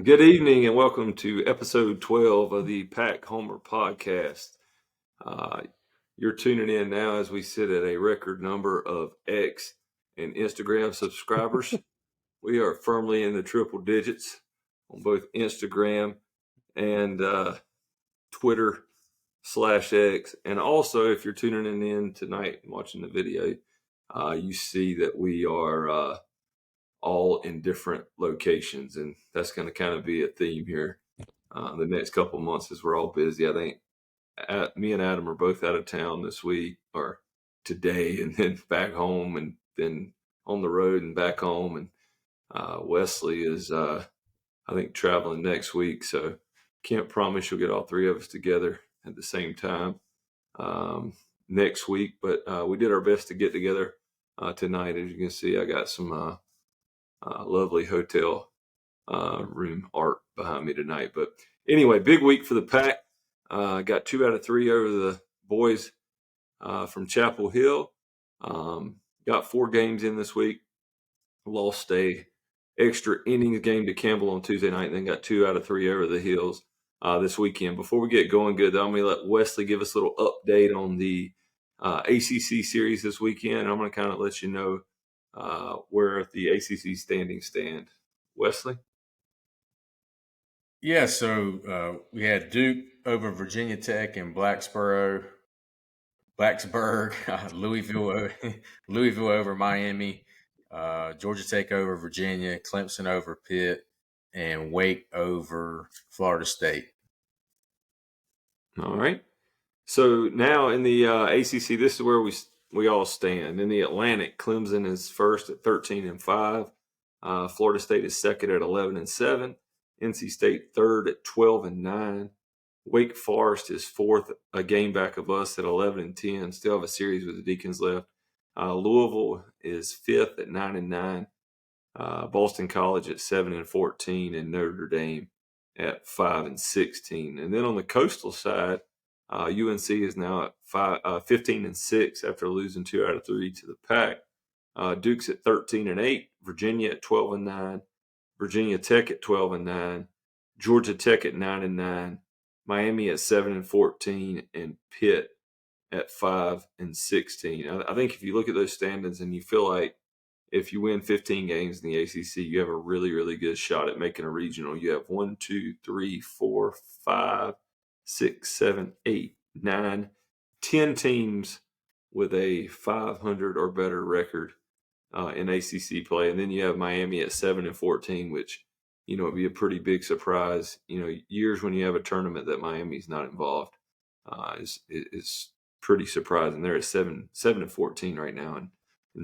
Good evening and welcome to episode 12 of the Pack Homer podcast. Uh, you're tuning in now as we sit at a record number of X and Instagram subscribers. We are firmly in the triple digits on both Instagram and Twitter/X. And also, if you're tuning in tonight and watching the video, you see that we are all in different locations, and that's going to kind of be a theme here the next couple months as we're all busy. I think me and Adam are both out of town this week or today, and then back home, and then on the road and back home. And Wesley is, I think, traveling next week, so can't promise you'll get all three of us together at the same time next week. But we did our best to get together tonight. As you can see, I got some lovely hotel room art behind me tonight. But anyway, big week for the Pack. Got 2 out of 3 over the boys from Chapel Hill. Got 4 games in this week. Lost a extra innings game to Campbell on Tuesday night, and then got 2 out of 3 over the Hills this weekend. Before we get going good, I'm going to let Wesley give us a little update on the ACC series this weekend. I'm going to kind of let you know where the ACC standings stand. Wesley? Yeah, so we had Duke over Virginia Tech and Blacksburg, Louisville over Miami, Georgia Tech over Virginia, Clemson over Pitt, and Wake over Florida State. All right. So now in the ACC, this is where we all stand. In the Atlantic, Clemson is first at 13-5. Florida State is second at 11-7. NC State third at 12-9. Wake Forest is fourth, a game back of us at 11-10. Still have a series with the Deacons left. Louisville is fifth at 9-9. Boston College at 7-14, and Notre Dame at 5-16. And then on the coastal side, UNC is now at 15-6 after losing 2 out of 3 to the Pack. Duke's at 13-8, Virginia at 12-9, Virginia Tech at 12-9, Georgia Tech at 9-9, Miami at 7-14, and Pitt at 5-16. I think if you look at those standings and you feel like if you win 15 games in the ACC, you have a really, really good shot at making a regional. You have 1, 2, 3, 4, 5, 6, 7, 8, 9, 10 teams with a 500 or better record in ACC play, and then you have Miami at 7-14, which would be a pretty big surprise. Years when you have a tournament that Miami's not involved is pretty surprising. They're at 7-14 right now, and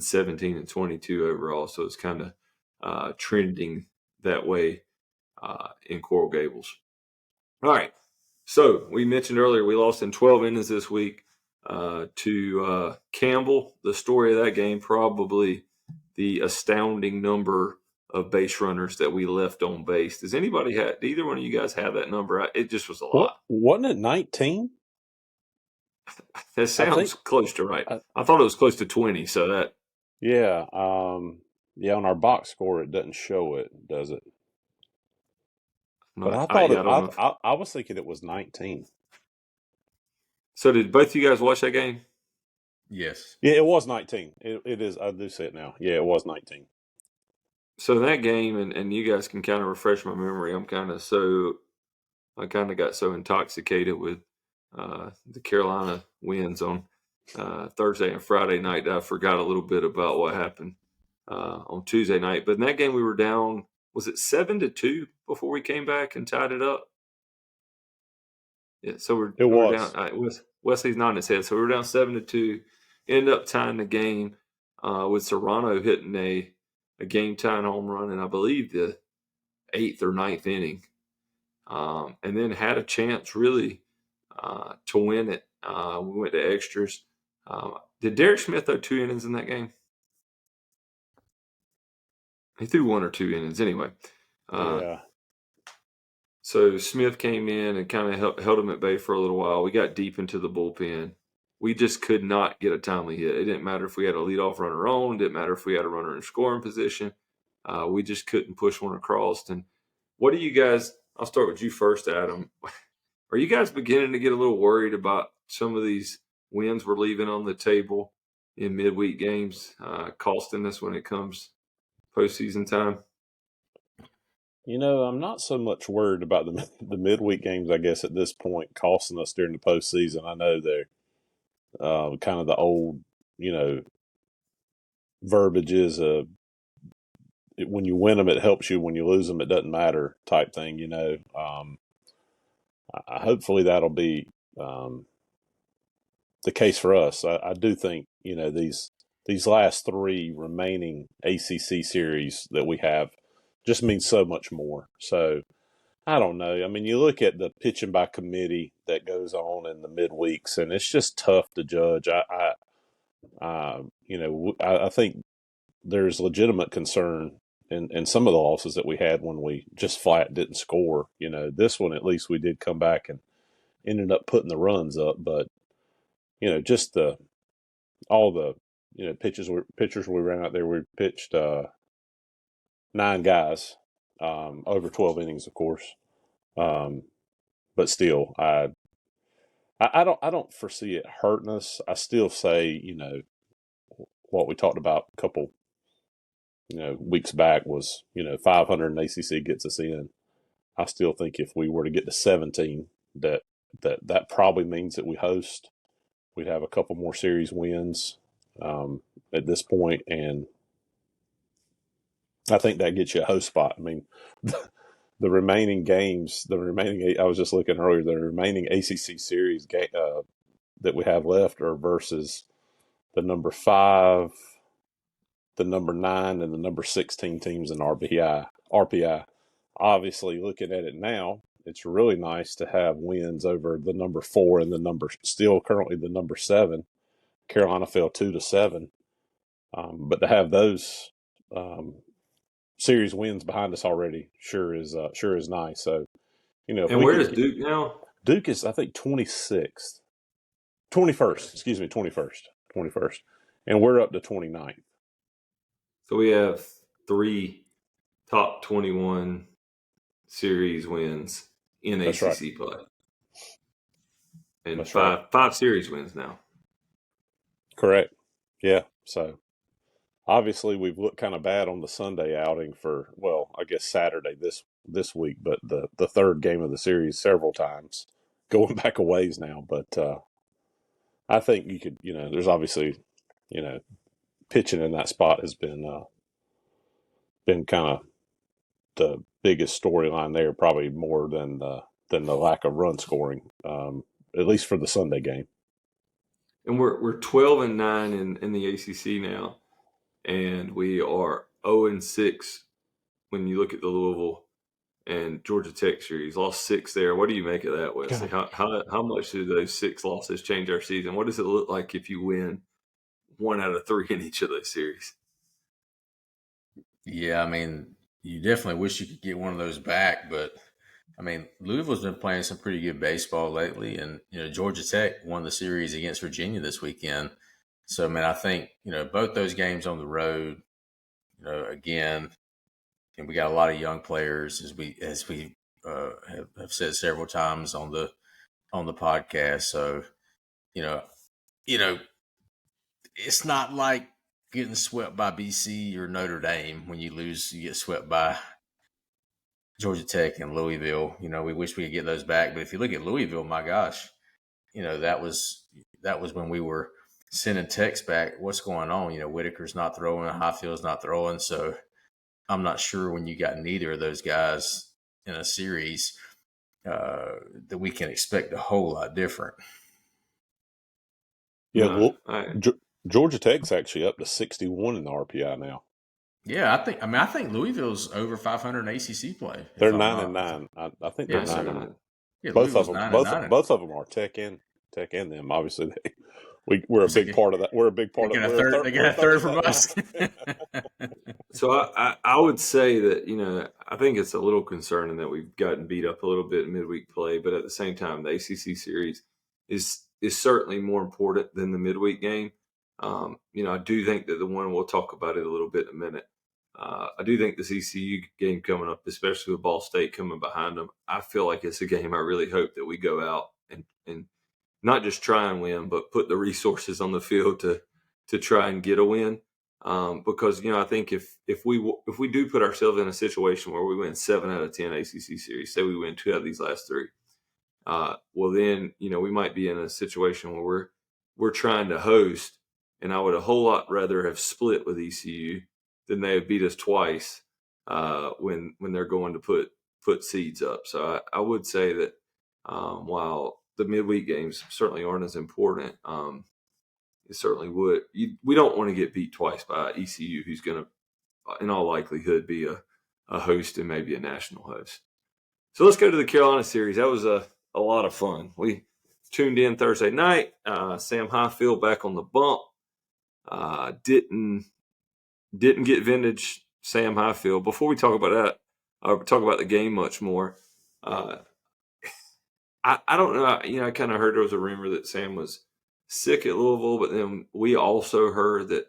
17-22 overall. So it's kind of trending that way in Coral Gables. All right. So we mentioned earlier we lost in 12 innings this week to Campbell. The story of that game, probably the astounding number of base runners that we left on base. Does anybody have, either one of you guys have that number? It just was a lot. Wasn't it 19? That sounds close to right. I thought it was close to 20. So that. Yeah. On our box score, it doesn't show it, does it? But I thought I was thinking it was 19. So did both of you guys watch that game? Yes. Yeah, it was 19. It is. I do see it now. Yeah, it was 19. So that game, and you guys can kind of refresh my memory. I kind of got so intoxicated with the Carolina wins on Thursday and Friday night that I forgot a little bit about what happened on Tuesday night. But in that game, we were down, was it 7-2 before we came back and tied it up? Yeah, so we were down. Wesley's nodding his head. So we were down 7-2, ended up tying the game with Serrano hitting a game-tying home run, and I believe the 8th or 9th inning. And then had a chance really to win it. We went to extras. Did Derek Smith throw 2 innings in that game? He threw 1 or 2 innings anyway. Yeah. So Smith came in and kind of held him at bay for a little while. We got deep into the bullpen. We just could not get a timely hit. It didn't matter if we had a leadoff runner on. It didn't matter if we had a runner in scoring position. We just couldn't push one across. And What do you guys? I'll start with you first, Adam. Are you guys beginning to get a little worried about some of these wins we're leaving on the table in midweek games, costing us when it comes postseason time? I'm not so much worried about the midweek games. I guess at this point, costing us during the postseason. I know they're kind of the old, verbiage is when you win them, it helps you. When you lose them, it doesn't matter type thing. Hopefully that'll be the case for us. I do think these last three remaining ACC series that we have just means so much more. So I don't know. I mean, you look at the pitching by committee that goes on in the midweeks, and it's just tough to judge. I think there's legitimate concern in some of the losses that we had when we just flat didn't score. This one at least we did come back and ended up putting the runs up, but just all the pitchers we ran out there. We pitched 9 guys over 12 innings, of course. But still, I don't foresee it hurting us. I still say, what we talked about a couple, weeks back was, 500 in ACC gets us in. I still think if we were to get to 17, that probably means that we host. We'd have a couple more series wins at this point, and I think that gets you a host spot. I mean, the remaining games, I was just looking earlier, the remaining ACC series that we have left are versus the number 5, the number 9, and the number 16 teams in RPI. Obviously, looking at it now, it's really nice to have wins over the number 4 and still currently the number 7. Carolina fell 2-7, but to have those series wins behind us already sure is nice. So, and where is Duke now? Duke is, I think, 21st. Excuse me, 21st, and we're up to 29th. So we have 3 top 21 series wins in That's ACC right. play, and That's five series wins now. Correct. Yeah. So obviously we've looked kind of bad on the Sunday outing for, well, I guess Saturday this week, but the third game of the series several times, going back a ways now. But I think you could, there's obviously, pitching in that spot has been kind of the biggest storyline there, probably more than the lack of run scoring, at least for the Sunday game. And we're 12-9 in the ACC now, and we are 0-6 when you look at the Louisville and Georgia Tech series. Lost 6 there. What do you make of that, Wesley? How much do those 6 losses change our season? What does it look like if you win 1 out of 3 in each of those series? Yeah, I mean, you definitely wish you could get one of those back, but I mean, Louisville's been playing some pretty good baseball lately, and Georgia Tech won the series against Virginia this weekend. So, I mean, I think both those games on the road, again, and we got a lot of young players as we have said several times on the podcast. So, it's not like getting swept by BC or Notre Dame. When you lose, you get swept by Georgia Tech and Louisville. We wish we could get those back. But if you look at Louisville, my gosh, that was when we were sending texts back. What's going on? Whitaker's not throwing, Highfield's not throwing. So I'm not sure when you got neither of those guys in a series that we can expect a whole lot different. Yeah, Georgia Tech's actually up to 61 in the RPI now. Yeah, I think Louisville's over 500 in ACC play. They're 9-9. I think they're 9-9. Yeah, both of them are Tech and them. Obviously, we're a big part of that. We're a big part of it. They got a third from us. So I would say that I think it's a little concerning that we've gotten beat up a little bit in midweek play, but at the same time, the ACC series is certainly more important than the midweek game. I do think that the one we'll talk about it a little bit in a minute. I do think this ECU game coming up, especially with Ball State coming behind them, I feel like it's a game I really hope that we go out and not just try and win, but put the resources on the field to try and get a win. Because I think if we do put ourselves in a situation where we win 7 out of 10 ACC series, say we win 2 out of these last 3, well then we might be in a situation where we're trying to host, and I would a whole lot rather have split with ECU than they have beat us twice when they're going to put seeds up. So I would say that while the midweek games certainly aren't as important, it certainly would. We don't want to get beat twice by ECU, who's going to, in all likelihood, be a host and maybe a national host. So let's go to the Carolina series. That was a lot of fun. We tuned in Thursday night. Sam Highfield back on the bump. Didn't get vintage Sam Highfield. Before we talk about that, I'll talk about the game much more. I don't know. I kind of heard there was a rumor that Sam was sick at Louisville, but then we also heard that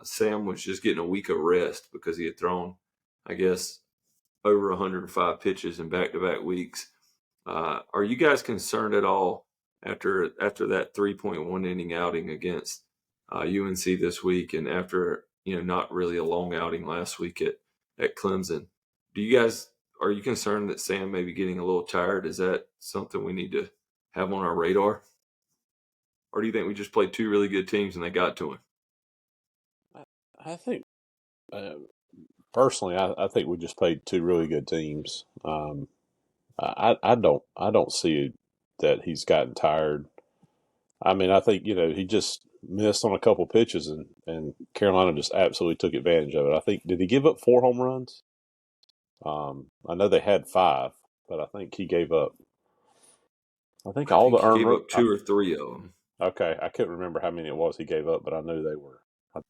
Sam was just getting a week of rest because he had thrown, I guess, over 105 pitches in back-to-back weeks. Are you guys concerned at all after that 3.1 inning outing against UNC this week, and after not really a long outing last week at Clemson? Are you concerned that Sam may be getting a little tired? Is that something we need to have on our radar? Or do you think we just played 2 really good teams and they got to him? I think, personally, I think we just played 2 really good teams. I don't see that he's gotten tired. I mean, I think he just missed on a couple pitches, and Carolina just absolutely took advantage of it. I think, did he give up 4 home runs? I know they had 5, but I think he gave up. I think all the earned he gave up 2 or 3 of them. Okay, I couldn't remember how many it was he gave up, but I knew they were.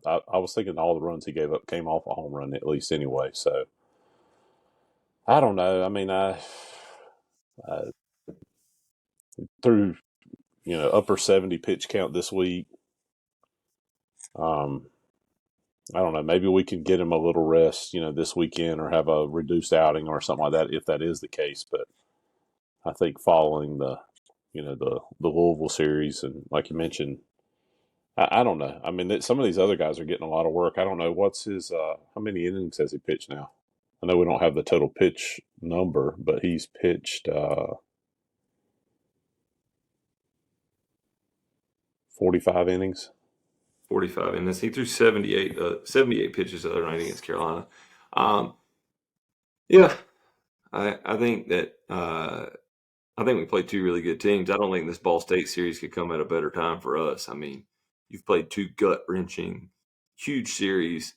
I was thinking all the runs he gave up came off a home run at least anyway. So I don't know. I mean, I threw upper 70 pitch count this week. I don't know. Maybe we can get him a little rest, this weekend, or have a reduced outing or something like that if that is the case. But I think following the Louisville series, and like you mentioned, I don't know. I mean, some of these other guys are getting a lot of work. I don't know what's his. How many innings has he pitched now? I know we don't have the total pitch number, but he's pitched 45 innings. 45 innings. He threw 78 pitches the other night against Carolina. Yeah, I think that I think we played 2 really good teams. I don't think this Ball State series could come at a better time for us. I mean, you've played 2 gut-wrenching, huge series.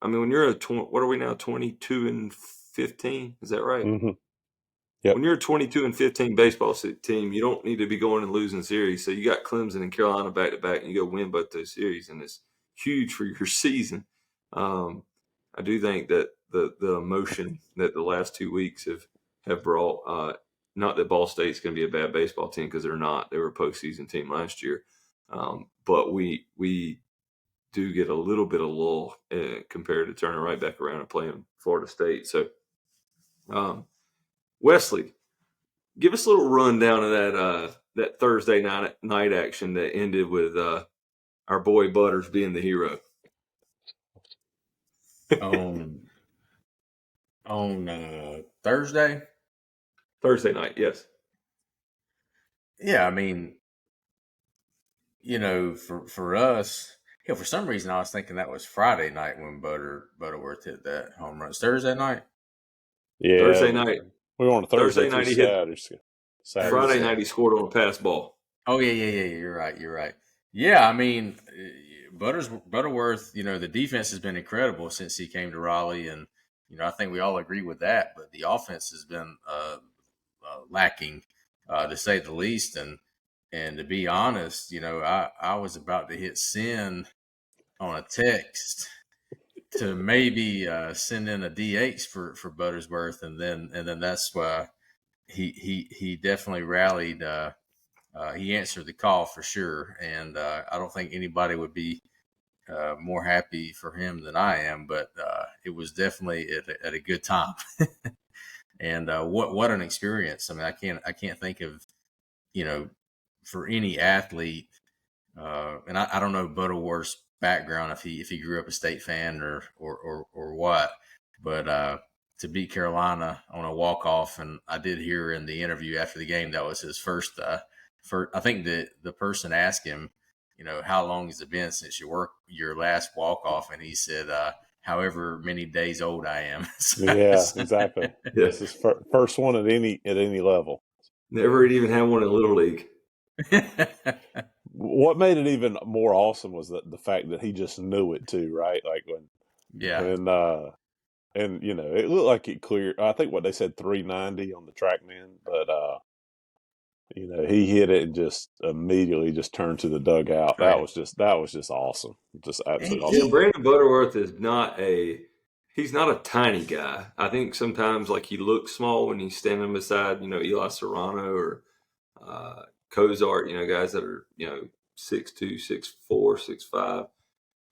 I mean, when you're what are we now, 22-15? Is that right? Mm-hmm. Yep. When you're a 22-15 baseball team, you don't need to be going and losing series. So you got Clemson and Carolina back-to-back, and you go win both those series, and it's huge for your season. I do think that the emotion that the last 2 weeks have brought, not that Ball State's going to be a bad baseball team, because they're not. They were a postseason team last year. But we do get a little bit of lull compared to turning right back around and playing Florida State. So, Wesley, give us a little rundown of that Thursday night action that ended with our boy Butters being the hero. On Thursday? Thursday night, yes. Yeah, I mean, for us, for some reason I was thinking that was Friday night when Butterworth hit that home run. It's Thursday night? Yeah. Thursday night. We were on a Thursday night. He hit Saturday. Friday night he scored on a pass ball. Oh yeah. You're right. Yeah, I mean, Butterworth. The defense has been incredible since he came to Raleigh, and I think we all agree with that. But the offense has been lacking, to say the least. And to be honest, I was about to hit send on a text to maybe send in a DH for Buttersworth, and then that's why he definitely rallied. He answered the call for sure, and I don't think anybody would be more happy for him than I am. But it was definitely at a good time. And what an experience! I mean, I can't think of, for any athlete, and I don't know Butterworth's background, if he grew up a State fan or what, but to beat Carolina on a walk off, and I did hear in the interview after the game that was his first. I think the person asked him, how long has it been since your last walk off, and he said, however many days old I am. Yeah, exactly. Yeah. This is first one at any level. Never even had one in Little League. What made it even more awesome was the fact that he just knew it too, right? Like Yeah. and it looked like it cleared. I think what they said 390 on the TrackMan, but he hit it and just immediately just turned to the dugout. Right. That was just awesome. Just absolutely He- awesome. Brandon Butterworth is he's not a tiny guy. I think sometimes like he looks small when he's standing beside, Eli Serrano or Cozart, guys that are, 6'2", 6'4",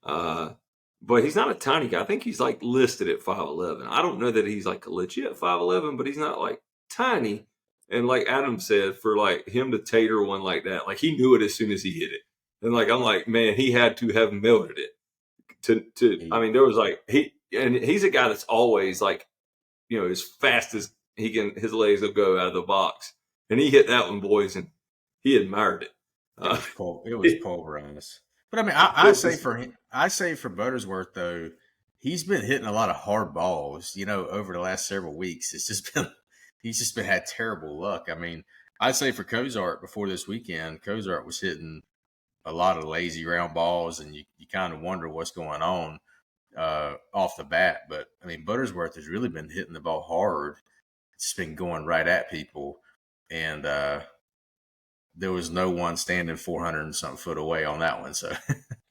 6'5". But he's not a tiny guy. I think he's like listed at 5'11". I don't know that he's like a legit 5'11", but he's not like tiny. And like Adam said, for like him to tater one like that, like he knew it as soon as he hit it. And like I'm like, man, he had to have melted it. I mean, there was like he's a guy that's always like, as fast as his legs will go out of the box. And he hit that one, boys, and he admired it. It was pulverized. But I mean, I say for Buttersworth though, he's been hitting a lot of hard balls. Over the last several weeks, he's just been had terrible luck. I mean, I say for Cozart before this weekend, Cozart was hitting a lot of lazy round balls, and you kind of wonder what's going on off the bat. But I mean, Buttersworth has really been hitting the ball hard. It's been going right at people, and there was no one standing 400 and something foot away on that one. So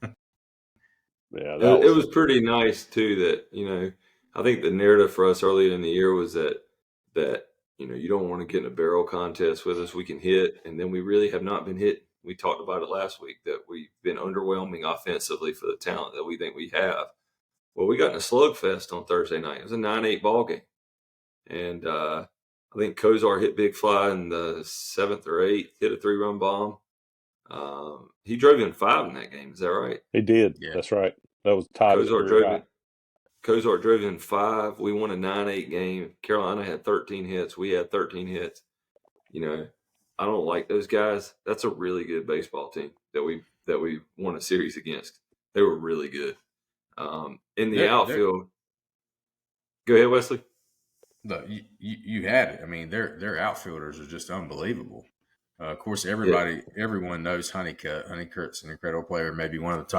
yeah, it was pretty nice too that, I think the narrative for us earlier in the year was that you don't want to get in a barrel contest with us. We can hit, and then we really have not been hit. We talked about it last week that we've been underwhelming offensively for the talent that we think we have. Well, we got in a slugfest on Thursday night. It was a 9-8 ball game. And I think Kozar hit big fly in the 7th or 8th, hit a 3-run bomb. He drove in 5 in that game. Is that right? He did. Yeah. That's right. That was tied. Kozar drove in 5. We won a 9-8 game. Carolina had 13 hits. We had 13 hits. I don't like those guys. That's a really good baseball team that we won a series against. They were really good. In the outfield. Go ahead, Wesley. Look, you had it. I mean, their outfielders are just unbelievable. Of course, everyone knows Honeycutt. Honeycutt's an incredible player, maybe one of the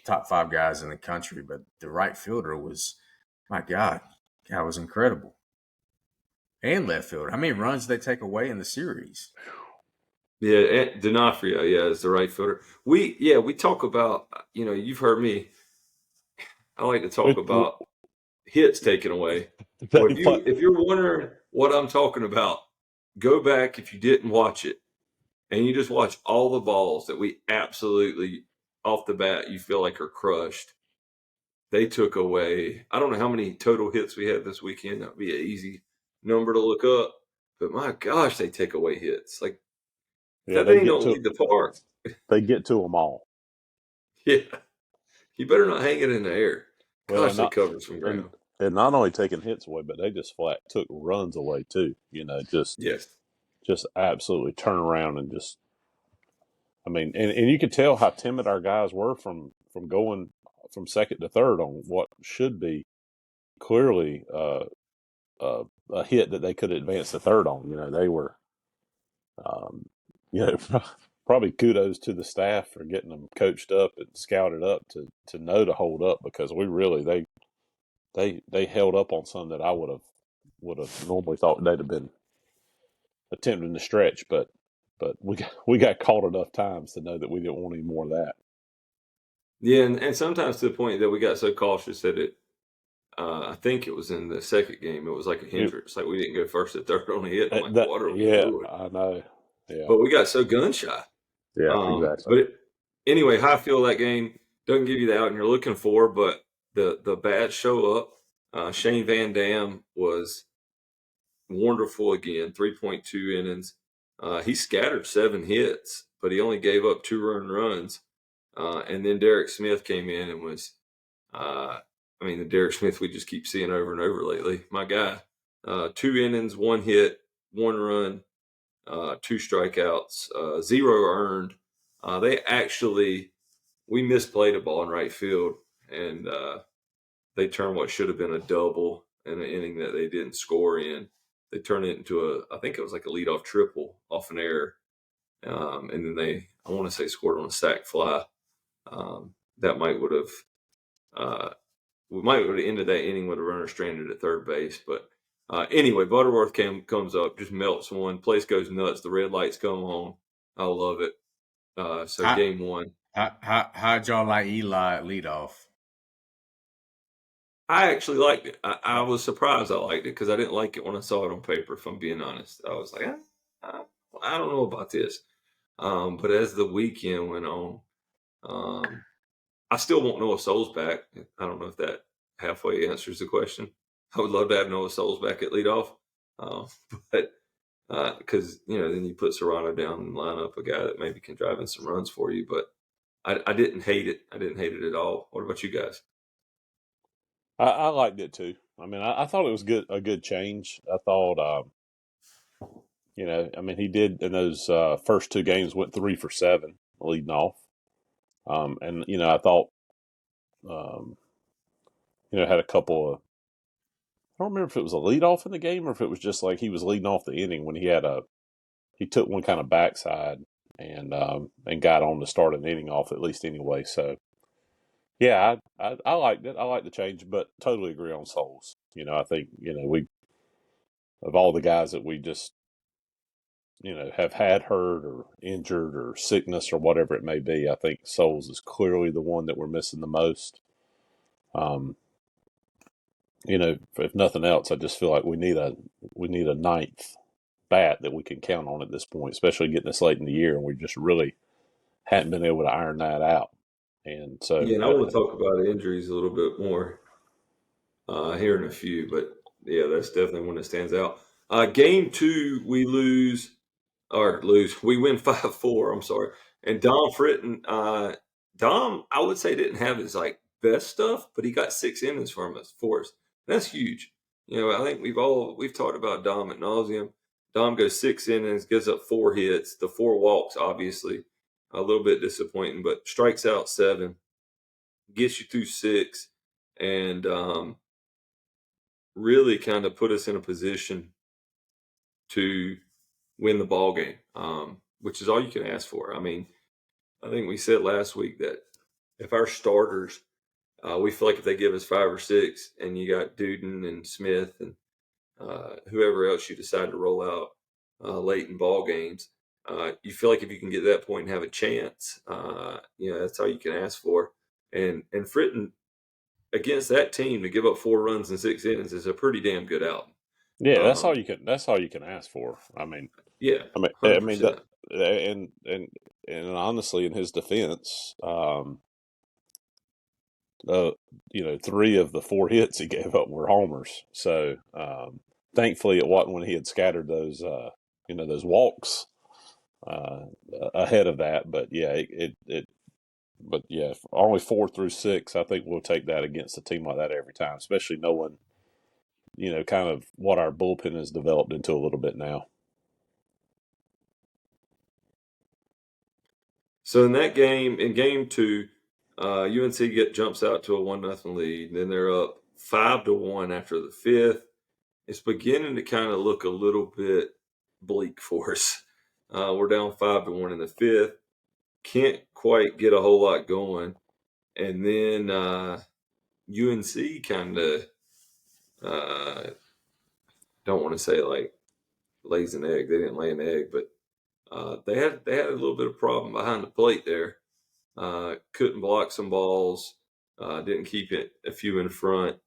top 5 guys in the country. But the right fielder was, my God, was incredible. And left fielder. How many runs did they take away in the series? Yeah, D'Onofrio, is the right fielder. We talk about, you've heard me. I like to talk about hits taken away. If you're wondering what I'm talking about, go back if you didn't watch it, and you just watch all the balls that we absolutely, off the bat, you feel like are crushed. They took away, I don't know how many total hits we had this weekend. That would be an easy number to look up. But my gosh, they take away hits. Like, that thing don't leave the park. They get to them all. Yeah. You better not hang it in the air. Gosh, they covered some ground. And not only taking hits away, but they just flat took runs away too. Just absolutely turn around and just. I mean, and you could tell how timid our guys were from going from second to third on what should be clearly a hit that they could advance to third on. They were, probably kudos to the staff for getting them coached up and scouted up to know to hold up, because we really they held up on some that I would have normally thought they'd have been attempting to stretch, but we got caught enough times to know that we didn't want any more of that. Yeah, and sometimes to the point that we got so cautious that it, I think it was in the second game, it was like a hindrance. Like we didn't go first to third on a hit. I'm like, what are we doing? I know. Yeah. But we got so gun shy. Yeah, exactly. But anyway, how I feel that game doesn't give you the out you're looking for, but the bats show up. Shane Van Dam was wonderful again, 3.2 innings. He scattered 7 hits, but he only gave up 2 earned runs. And then Derek Smith came in and was, the Derek Smith we just keep seeing over and over lately. My guy, 2 innings, 1 hit, 1 run, 2 strikeouts, 0 earned. We misplayed a ball in right field, and they turned what should have been a double in an inning that they didn't score in. They turned it into I think it was like a leadoff triple off an error. And then I want to say, scored on a sac fly. That we might have ended that inning with a runner stranded at third base. But anyway, Butterworth comes up, just melts one. Place goes nuts. The red lights come on. I love it. So game 1. How'd y'all like Eli at leadoff? I actually liked it. I was surprised I liked it because I didn't like it when I saw it on paper, if I'm being honest. I was like, I don't know about this. But as the weekend went on, I still want Noah Souls back. I don't know if that halfway answers the question. I would love to have Noah Souls back at leadoff. But because, then you put Serrano down and line up a guy that maybe can drive in some runs for you. But I didn't hate it. I didn't hate it at all. What about you guys? I liked it too. I mean, I thought it was a good change. I thought, he did in those first 2 games went 3 for 7 leading off. And I thought, had a couple of, I don't remember if it was a leadoff in the game or if it was just like he was leading off the inning when he took one kind of backside and got on to start an inning off at least anyway. So, yeah, I liked it. I liked the change, but totally agree on Souls. I think, we, of all the guys that we just, have had hurt or injured or sickness or whatever it may be, I think Souls is clearly the one that we're missing the most. If nothing else, I just feel like we need a 9th bat that we can count on at this point, especially getting this late in the year, and we just really hadn't been able to iron that out. And so, yeah, and I want to talk about injuries a little bit more here in a few, but yeah, that's definitely one that stands out. Game 2, we lose. We win 5-4. I'm sorry. And Dom Fritton, Dom, I would say didn't have his best stuff, but he got 6 innings for us. That's huge. I think we've talked about Dom ad nauseum. Dom goes 6 innings, gives up 4 hits, the 4 walks, obviously a little bit disappointing, but strikes out 7, gets you through 6, and really kind of put us in a position to win the ball game, which is all you can ask for. I mean, I think we said last week that if our starters, we feel like if they give us 5 or 6, and you got Duden and Smith and whoever else you decide to roll out late in ball games, you feel like if you can get to that point and have a chance, that's all you can ask for. And Fritton, against that team, to give up 4 runs in 6 innings is a pretty damn good outing. Yeah, that's all you can ask for. I mean, yeah, I mean, and honestly, in his defense, 3 of the 4 hits he gave up were homers. So, thankfully, it wasn't when he had scattered those, those walks ahead of that. But yeah, but yeah, only 4 through 6. I think we'll take that against a team like that every time, especially knowing, kind of what our bullpen has developed into a little bit now. So in that game, in game 2, UNC jumps out to a 1-0 lead. And then they're up 5-1 after the 5th. It's beginning to kind of look a little bit bleak for us. We're down 5-1 in the 5th. Can't quite get a whole lot going. And then UNC kind of, don't want to say lays an egg. They didn't lay an egg, but they had a little bit of problem behind the plate there. Couldn't block some balls. Didn't keep it a few in front.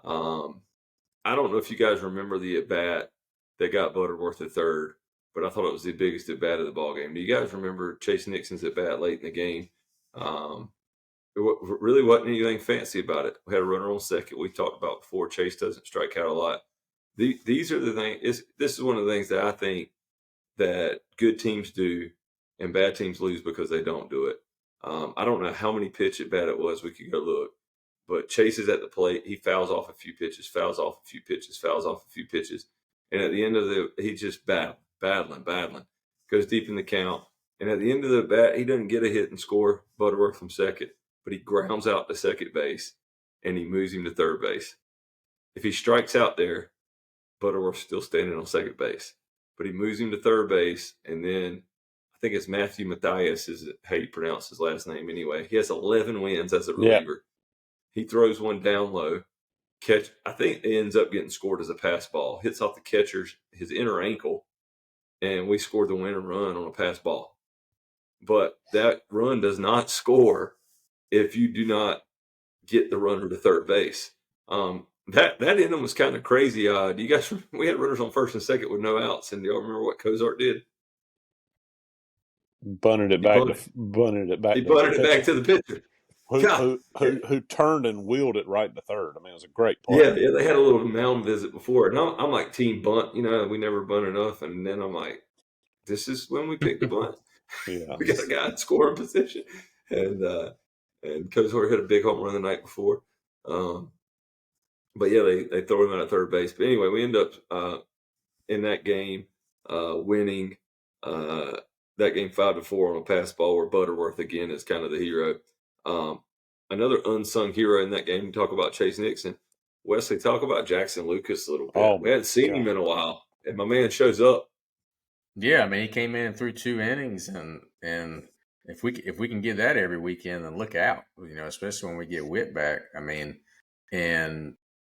I don't know if you guys remember the at bat that got Butterworth at third, but I thought it was the biggest at bat of the ball game. Do you guys remember Chase Nixon's at bat late in the game? It really wasn't anything fancy about it. We had a runner on second. We talked about before. Chase doesn't strike out a lot. These are the things. This is one of the things that I think that good teams do and bad teams lose because they don't do it. I don't know how many pitch at bat it was. We could go look. But Chase is at the plate. He fouls off a few pitches, fouls off a few pitches, fouls off a few pitches. And at the end of he just battling, goes deep in the count. And at the end of the bat, he doesn't get a hit and score Butterworth from second, but he grounds out to second base and he moves him to third base. If he strikes out there, Butterworth's still standing on second base, but he moves him to third base. And then I think it's Matthew Mathias is how you pronounce his last name anyway. He has 11 wins as a reliever. He throws one down low. I think it ends up getting scored as a pass ball. Hits off the catcher's his inner ankle, and we scored the winning run on a pass ball. But that run does not score if you do not get the runner to third base. That inning was kind of crazy. Do you guys? We had runners on first and second with no outs, and do y'all remember what Cozart did? Bunted it back to the pitcher. Who turned and wheeled it right to third. I mean, it was a great play. Yeah, they had a little mound visit before. And I'm like, team bunt. We never bunt enough. And then I'm like, this is when we pick the bunt. Yeah. We got a guy in scoring position. And Cozart hit a big home run the night before. But, yeah, they throw him out at third base. But anyway, we end up in that game winning that game 5-4 on a pass ball where Butterworth, again, is kind of the hero. Another unsung hero in that game, we talk about Chase Nixon. Wesley, talk about Jackson Lucas a little bit. Oh, we hadn't seen him in a while, and my man shows up. Yeah, I mean, he came in through 2 innings, and if we can get that every weekend, then look out. Especially when we get Witt back. I mean, and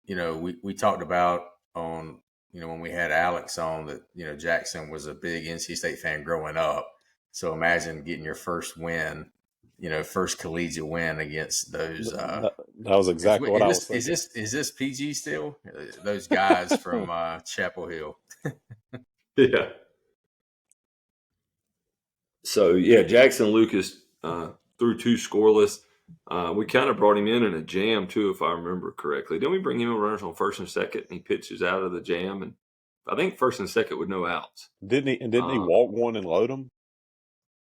we talked about on when we had Alex on that Jackson was a big NC State fan growing up. So imagine getting your first win. First collegiate win against those. That was exactly what I was thinking. Is this PG still? Those guys from Chapel Hill. Yeah. So, yeah, Jackson Lucas threw 2 scoreless. We kind of brought him in a jam, too, if I remember correctly. Didn't we bring him in runners on first and second, and he pitches out of the jam? And I think first and second with no outs. Didn't he walk one and load him?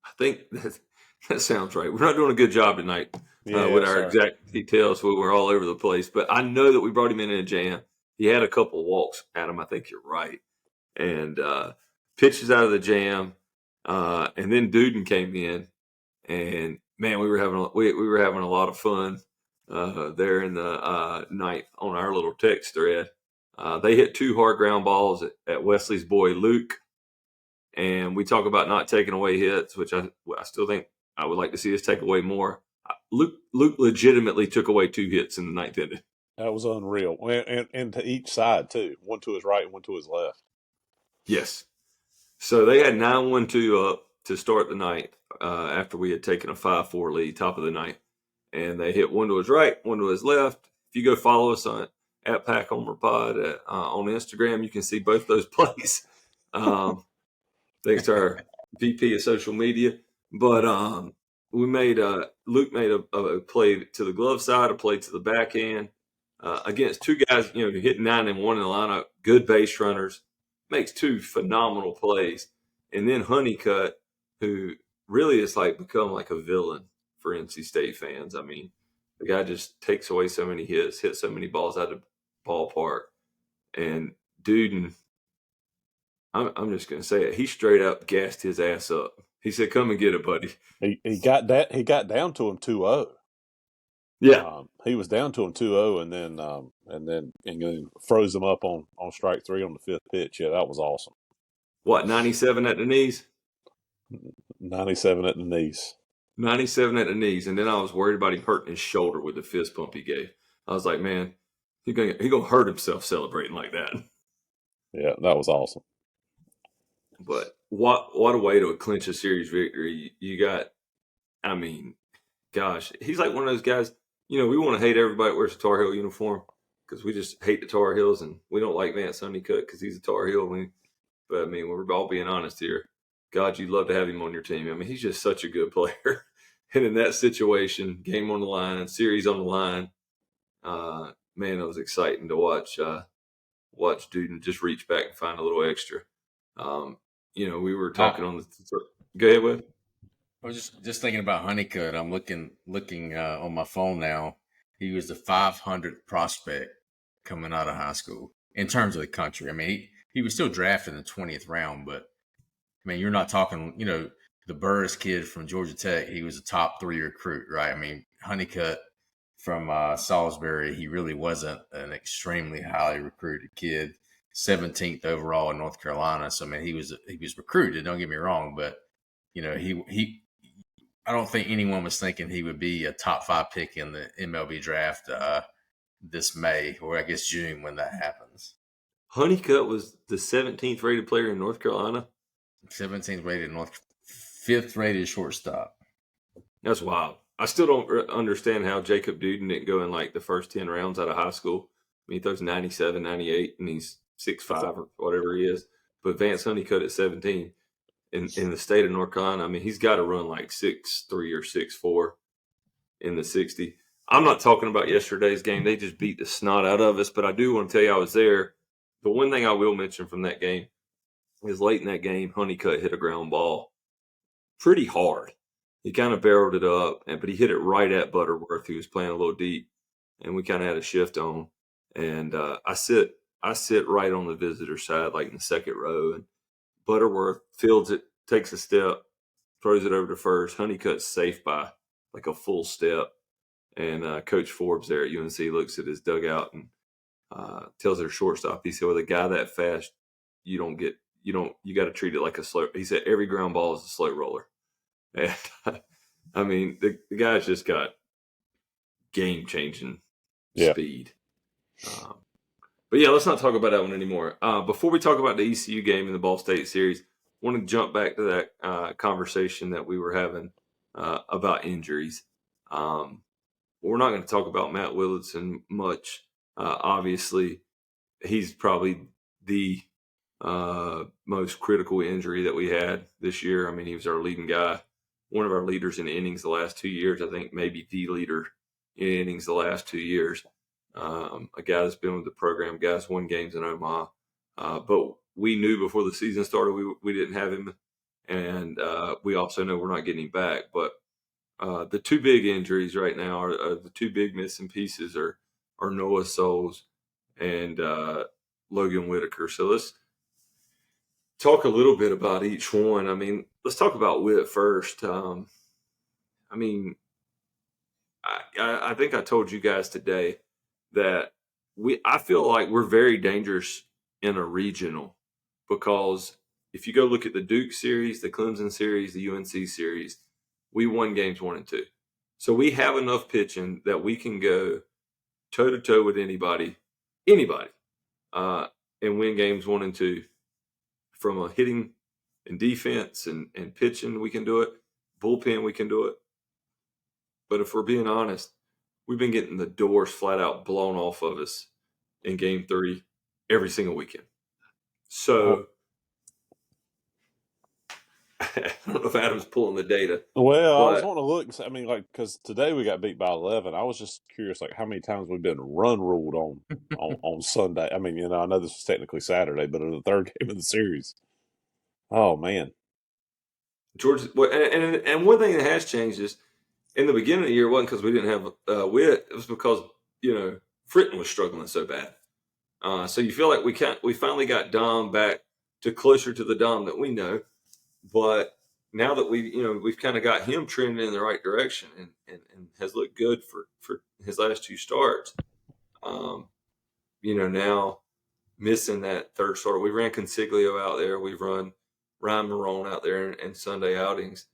I think that sounds right. We're not doing a good job tonight with our exact details. We're all over the place. But I know that we brought him in a jam. He had a couple walks at him. I think you're right. And pitches out of the jam. And then Duden came in. And, man, we were having a lot of fun there in the ninth on our little text thread. They hit 2 hard ground balls at Wesley's boy, Luke. And we talk about not taking away hits, which I still think I would like to see us take away more. Luke legitimately took away 2 hits in the ninth inning. That was unreal. And to each side, too. One to his right and one to his left. Yes. So they had 9-1-2 up to start the ninth after we had taken a 5-4 lead, top of the ninth. And they hit one to his right, one to his left. If you go follow us on at Pack Homer Pod on Instagram, you can see both those plays. Thanks to our VP of social media. But Luke made a play to the glove side, a play to the backhand against 2 guys, hitting 9 and 1 in the lineup, good base runners, makes 2 phenomenal plays. And then Honeycutt, who really is become like a villain for NC State fans. I mean, the guy just takes away so many hits, hits so many balls out of the ballpark. And Duden, I'm just going to say it, he straight up gassed his ass up. He said, "Come and get it, buddy." He got down to him 2-0. Yeah, he was down to him 2-0, and then froze him up on strike 3 on the 5th pitch. Yeah, that was awesome. What, 97 at the knees? 97 at the knees. 97 at the knees, and then I was worried about him hurting his shoulder with the fist pump he gave. I was like, man, he gonna hurt himself celebrating like that. Yeah, that was awesome. But what a way to clinch a series victory. You got, I mean, gosh, he's like one of those guys, we want to hate everybody that wears a Tar Heel uniform because we just hate the Tar Heels, and we don't like Vance Honeycutt because he's a Tar Heel. But, I mean, we're all being honest here. God, you'd love to have him on your team. I mean, he's just such a good player. And in that situation, game on the line, series on the line, man, it was exciting to watch Duden just reach back and find a little extra. We were talking on the. Go ahead, Wes. I was just thinking about Honeycutt. I'm looking on my phone now. He was the 500th prospect coming out of high school in terms of the country. I mean, he was still drafted in the 20th round, but I mean, you're not talking, the Burris kid from Georgia Tech. He was a top 3 recruit, right? I mean, Honeycutt from Salisbury, he really wasn't an extremely highly recruited kid. 17th overall in North Carolina. So I mean, he was recruited. Don't get me wrong, but he I don't think anyone was thinking he would be a top 5 pick in the MLB draft this May, or I guess June, when that happens. Honeycutt was the 17th rated player in North Carolina. 17th rated North, 5th rated shortstop. That's wild. I still don't understand how Jacob Duden didn't go in like the first 10 rounds out of high school. I mean, he throws 97, 98, and he's 6'5" or whatever he is. But Vance Honeycutt at 17 in the state of North Carolina, I mean, he's got to run like 6'3" or 6'4" in the 60. I'm not talking about yesterday's game. They just beat the snot out of us. But I do want to tell you I was there. The one thing I will mention from that game is late in that game, Honeycutt hit a ground ball pretty hard. He kind of barreled it up, but he hit it right at Butterworth, who was playing a little deep, and we kind of had a shift on. And I sit right on the visitor side, like in the second row, and Butterworth fields it, takes a step, throws it over to first. Honeycutt's safe by like a full step, and Coach Forbes there at UNC looks at his dugout and tells their shortstop, he said, "With a guy that fast, you got to treat it like a slow." He said, "Every ground ball is a slow roller." And I mean, the guy's just got game-changing speed. But yeah, let's not talk about that one anymore. Before we talk about the ECU game and the Ball State series, I want to jump back to that conversation that we were having about injuries. We're not going to talk about Matt Willardson much. Obviously, he's probably the most critical injury that we had this year. I mean, he was our leading guy, one of our leaders in innings the last 2 years. I think maybe the leader in innings the last 2 years. A guy that's been with the program, guys won games in Omaha. But we knew before the season started we didn't have him, and we also know we're not getting him back. But the 2 big injuries right now are the 2 big missing pieces are Noah Souls and Logan Whitaker. So let's talk a little bit about each one. I mean, let's talk about Whit first. I mean, I think I told you guys today that I feel like we're very dangerous in a regional, because if you go look at the Duke series, the Clemson series, the UNC series, we won games 1 and 2. So we have enough pitching that we can go toe to toe with anybody, and win games 1 and 2. From a hitting and defense and pitching, we can do it. Bullpen, we can do it. But if we're being honest, we've been getting the doors flat out blown off of us in Game 3 every single weekend. So I don't know if Adam's pulling the data. Well, I was wanting to look. I mean, like, because today we got beat by 11. I was just curious, like, how many times we've been run ruled on Sunday. I mean, I know this was technically Saturday, but in the 3rd game of the series. Oh man, George. And one thing that has changed is in the beginning of the year, it wasn't because we didn't have Whit. It was because Fritton was struggling so bad. So you feel like we finally got Dom back to closer to the Dom that we know. But now that we've kind of got him trending in the right direction and has looked good for his last 2 starts, now missing that 3rd starter. We ran Consiglio out there. We've run Ryan Marone out there in Sunday outings.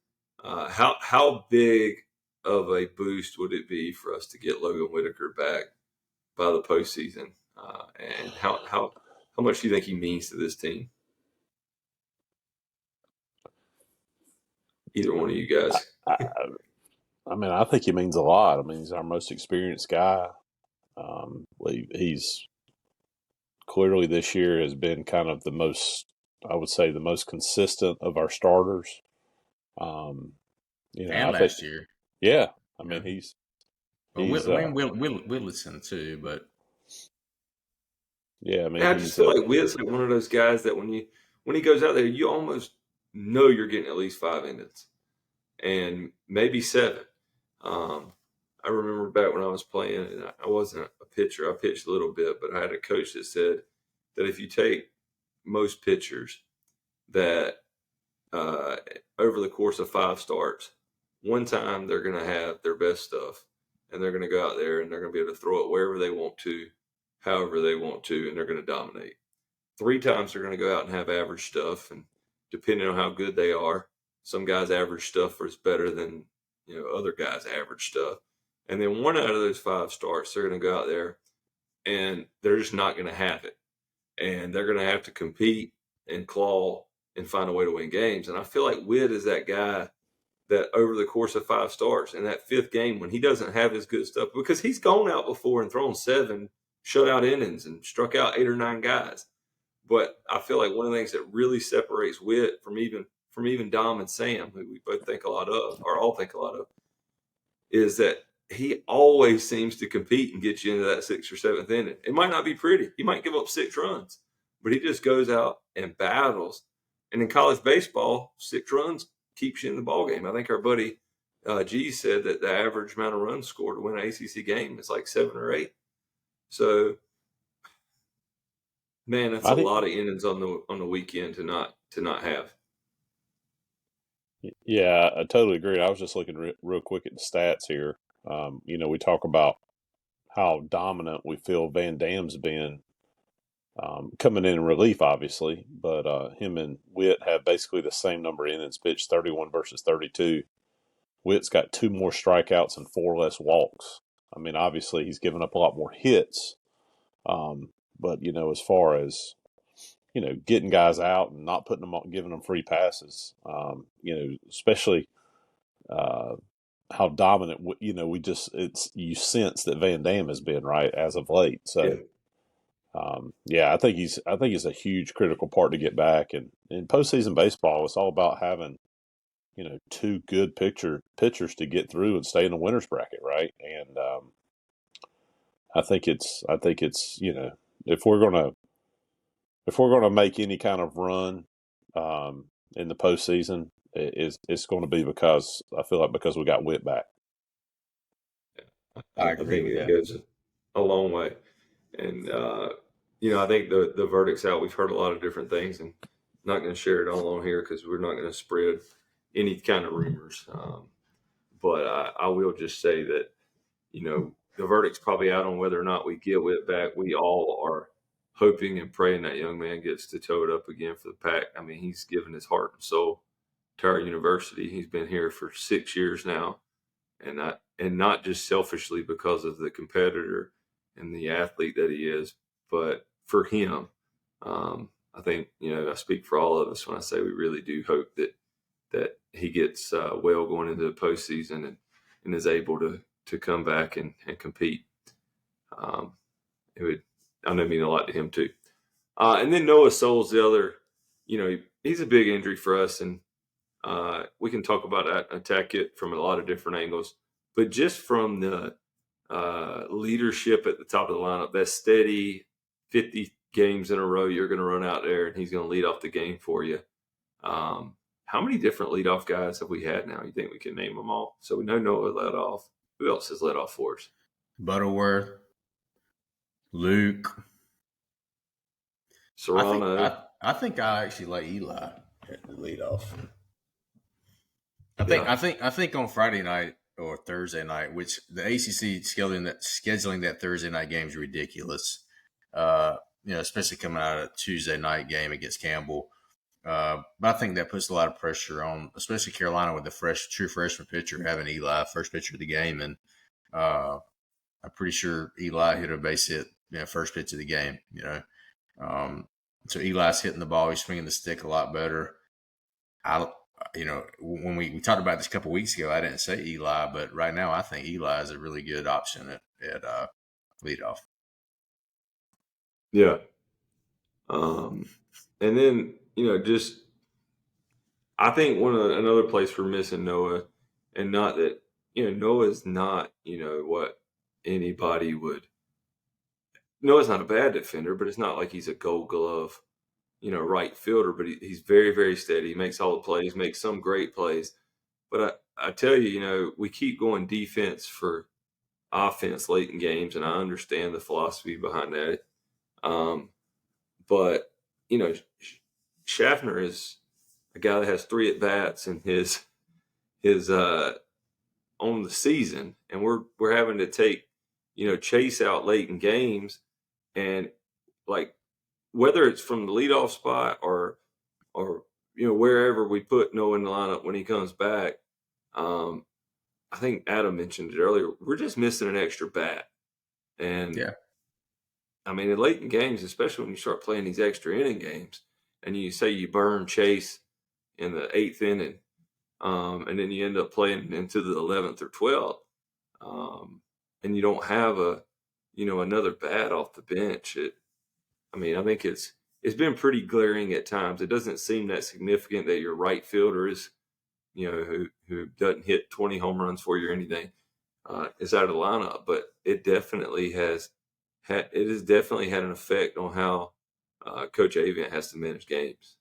How big of a boost would it be for us to get Logan Whitaker back by the postseason? And how much do you think he means to this team? Either one of you guys. I mean, I think he means a lot. I mean, he's our most experienced guy. He's clearly this year has been kind of the most consistent of our starters. And last year. Yeah, I You mean know? he's Well, he's Williston too, but yeah, I mean Yeah, I just he's feel like Witt's like one of those guys that when he goes out there, you almost know you're getting at least 5 innings and maybe seven. Um, I remember back when I was playing, and I wasn't a pitcher. I pitched a little bit, but I had a coach that said that if you take most pitchers that uh, over the course of 5 starts, one time they're going to have their best stuff, and they're going to go out there and they're going to be able to throw it wherever they want to, however they want to, and they're going to dominate. 3 times they're going to go out and have average stuff, and depending on how good they are, some guys' average stuff is better than other guys' average stuff. And then 1 out of those 5 starts, they're going to go out there and they're just not going to have it, and they're going to have to compete and claw and find a way to win games. And I feel like Witt is that guy that over the course of 5 starts in that fifth game when he doesn't have his good stuff, because he's gone out before and thrown 7 shutout innings and struck out 8 or 9 guys. But I feel like one of the things that really separates Witt from even Dom and Sam, who we both think a lot of, or all think a lot of, is that he always seems to compete and get you into that 6th or 7th inning. It might not be pretty. He might give up 6 runs, but he just goes out and battles. And in college baseball, 6 runs keeps you in the ball game. I think our buddy G said that the average amount of runs scored to win an ACC game is like 7 or 8. So, man, that's I a think lot of innings on the weekend to not have. yeah, I totally agree. I was just looking real quick at the stats here. We talk about how dominant we feel Van Dam's been coming in relief, obviously, but him and Witt have basically the same number of innings pitched, 31 versus 32. Witt's got 2 more strikeouts and 4 less walks. I mean, obviously, he's given up a lot more hits, but as far as getting guys out and not putting them on, giving them free passes, especially how dominant, you sense that Van Dam has been right as of late. So, yeah, I think he's a huge critical part to get back. And in postseason baseball, it's all about having 2 good pitchers to get through and stay in the winners bracket, right? And I think it's if we're gonna make any kind of run in the postseason, it's going to be because I feel like because we got Witt back. I I agree think with it that. goes a long way. And I think the verdict's out. We've heard a lot of different things, and not going to share it all on here because we're not going to spread any kind of rumors. But I will just say that the verdict's probably out on whether or not we get Witt back. We all are hoping and praying that young man gets to toe it up again for the Pack. I mean, he's given his heart and soul to our university. He's been here for 6 years now, and not just selfishly because of the competitor and the athlete that he is, but for him. I think I speak for all of us when I say we really do hope that he gets well going into the postseason and is able to come back and compete. It would, I know, mean a lot to him too. And then Noah Souls, the other, he's a big injury for us, and we can talk about that, attack it from a lot of different angles. But just from the leadership at the top of the lineup, that steady 50 games in a row, you're going to run out there and he's going to lead off the game for you. How many different leadoff guys have we had now? You think we can name them all? So we know Noah led off. Who else has led off for us? Butterworth, Luke. Serrano. I think I actually let Eli at the leadoff. Yeah. I think on Friday night or Thursday night, which the ACC scheduling that Thursday night game is ridiculous. Especially coming out of a Tuesday night game against Campbell. But I think that puts a lot of pressure on, especially Carolina with the true freshman pitcher having Eli first pitcher of the game, and I'm pretty sure Eli hit a base hit, first pitch of the game. So Eli's hitting the ball, he's swinging the stick a lot better. When we talked about this a couple of weeks ago, I didn't say Eli, but right now I think Eli is a really good option at leadoff. Yeah. And then, I think another place we're missing Noah, and not that Noah's not, what anybody would. Noah's not a bad defender, but it's not like he's a Gold Glove, right fielder. But he's very, very steady. He makes all the plays, makes some great plays. But I tell you, we keep going defense for offense late in games, and I understand the philosophy behind that. But Schaffner is a guy that has 3 at bats in his on the season, and we're having to take Chase out late in games, and like whether it's from the leadoff spot or wherever we put Noah in the lineup when he comes back. I think Adam mentioned it earlier. We're just missing an extra bat, and Yeah. I mean, in late in games, especially when you start playing these extra inning games, and you say you burn Chase in the 8th inning, and then you end up playing into the 11th or 12th, and you don't have another bat off the bench. I think it's been pretty glaring at times. It doesn't seem that significant that your right fielder is, who doesn't hit 20 home runs for you or anything, is out of the lineup, but it definitely has had an effect on how Coach Avent has to manage games.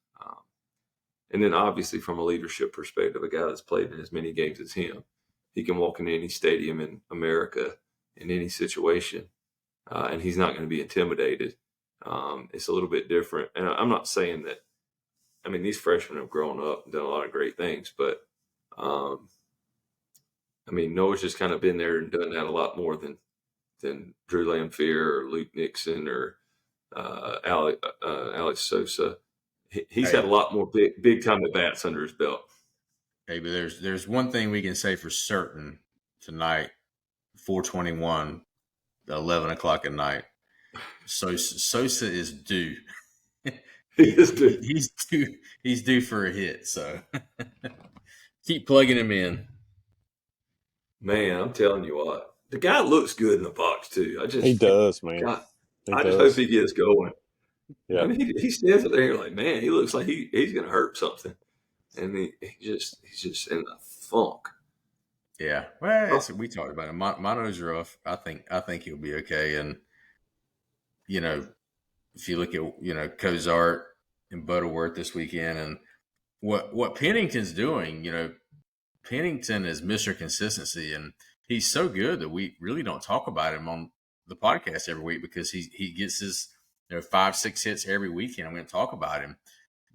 And then obviously from a leadership perspective, a guy that's played in as many games as him, he can walk into any stadium in America in any situation, and he's not going to be intimidated. It's a little bit different. And I'm not saying that, these freshmen have grown up and done a lot of great things, but Noah's just kind of been there and done that a lot more than Drew Lamphere or Luke Nixon or Alex Sosa. He's had a lot more big time at bats under his belt. Hey, but there's one thing we can say for certain tonight, 4:21, 11 o'clock at night. Sosa is due. He is due. He's due for a hit. So keep plugging him in. Man, I'm telling you what, the guy looks good in the box too. He does, man. God, I just hope he gets going. Yeah. He stands up there and you're like, man, he looks like he's going to hurt something, and he's just in a funk. Yeah, well, we talked about it. Mono's rough. I think he'll be okay. And if you look at Cozart and Butterworth this weekend, and what Pennington's doing, Pennington is Mr. Consistency, and he's so good that we really don't talk about him on the podcast every week because he gets his 5-6 hits every weekend. I'm going to talk about him,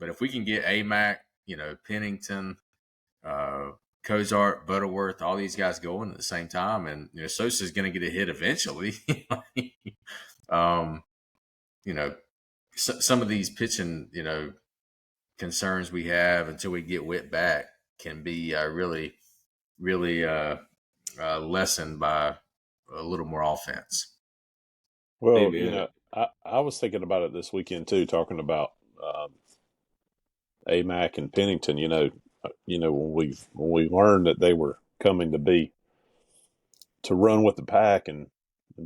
but if we can get Amac, Pennington, Cozart, Butterworth, all these guys going at the same time, and Sosa's going to get a hit eventually. Some of these pitching concerns we have until we get Witt back can be really, really lessened by a little more offense. Well, I was thinking about it this weekend too, talking about Amac and Pennington. When we learned that they were coming to run with the pack and